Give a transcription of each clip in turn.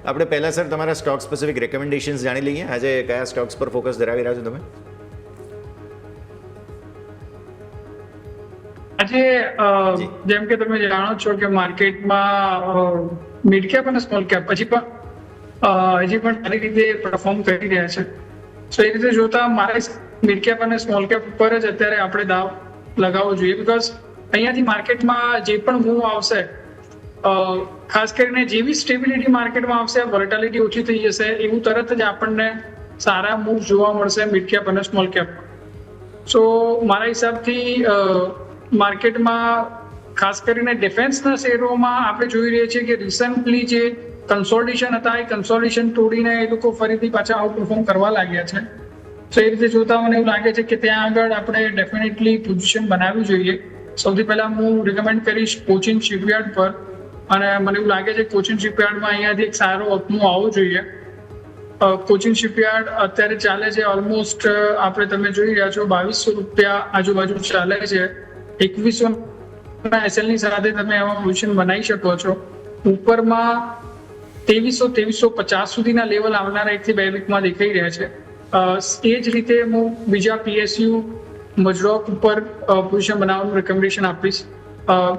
આપણે પહેલાં સર તમારા સ્ટોક સ્પેસિફિક રેકમેન્ડેશન્સ જાણી લઈએ. આજે કયા સ્ટોક્સ પર ફોકસ ધરાવી રહ્યા છો તમે? આજે જેમ કે તમે જાણો છો કે માર્કેટમાં મિડ કેપ અને સ્મોલ કેપ હજી પણ સારી રીતે પરફોર્મ કરી રહ્યા છે. સો એ રીતે જોતા મારે મિડ કેપ અને સ્મોલ કેપ ઉપર જ અત્યારે આપણે દાવ લગાવવો જોઈએ, બીકોઝ અહીંયાથી માર્કેટમાં જે પણ મૂવ આવશે, ખાસ કરીને જેવી સ્ટેબિલિટી માર્કેટમાં આવશે, વોલેટિલિટી ઓછી થઈ જશે, એવું તરત જ આપણને સારા મૂવ જોવા મળશે મિડ કેપ અને સ્મોલ કેપ. સો મારા હિસાબથી માર્કેટમાં ખાસ કરીને ડિફેન્સના શેરોમાં આપણે જોઈ રહ્યા છીએ કે રિસન્ટલી જે કન્સોલિડેશન હતા એ કન્સોલિડેશન તોડીને એ લોકો ફરીથી પાછા આઉટ પરફોર્મ કરવા લાગ્યા છે. સો એ રીતે જોતા મને એવું લાગે છે કે ત્યાં આગળ આપણે ડેફિનેટલી પોઝિશન બનાવવી જોઈએ. સૌથી પહેલા હું રિકમેન્ડ કરીશ કોચિન શિપયાર્ડ પર, અને મને એવું લાગે છે કે કોચિન શિપયાર્ડમાં અહીંયાથી એક સારો અપમૂવ આવવો જોઈએ. કોચિન શિપયાર્ડ અત્યારે ચાલે છે ઓલમોસ્ટ આપણે તમે જોઈ રહ્યા છો 2200 રૂપિયા આજુબાજુ ચાલે છે. 2100 એસએલની સાથે તમે એમાં પોઝિશન બનાવી શકો છો. ઉપરમાં 2300-2350 સુધીના લેવલ આવનારા 1 થી 2 વીકમાં દેખાઈ રહ્યા છે. એ જ રીતે હું બીજા PSU મજરોક ઉપર પોઝિશન બનાવવાનું રેકમેન્ડેશન આપીશ,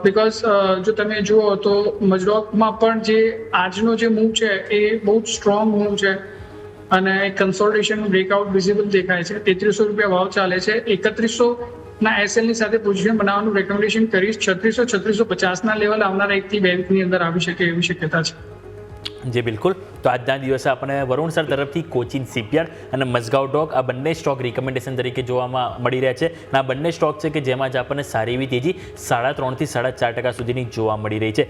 બીકોઝ જો તમે જુઓ તો મજરોકમાં પણ જે આજનો જે મૂવ છે એ બહુ જ સ્ટ્રોંગ મૂવ છે અને કન્સોલિડેશનનું બ્રેકઆઉટ વિઝિબલ દેખાય છે. 3300 રૂપિયા ભાવ ચાલે છે. 3100 એસએલની સાથે પોઝિશન બનાવવાનું રેકમેન્ડેશન કરીશ. 3600-3650 લેવલ આવનારા 1 થી 2 વીકની અંદર આવી શકે એવી શક્યતા છે. જી બિલકુલ. તો આજના દિવસે આપણે વરુણ સર તરફથી કોચિન શિપયાર્ડ અને મઝગાંવ ડોક આ બંને સ્ટોક રિકમેન્ડેશન તરીકે જોવામાં મળી રહ્યા છે. અને આ બંને સ્ટોક છે કે જેમાં જ આપણને સારી એવી તેજી 3.5% થી 4.5% સુધીની જોવા મળી રહી છે.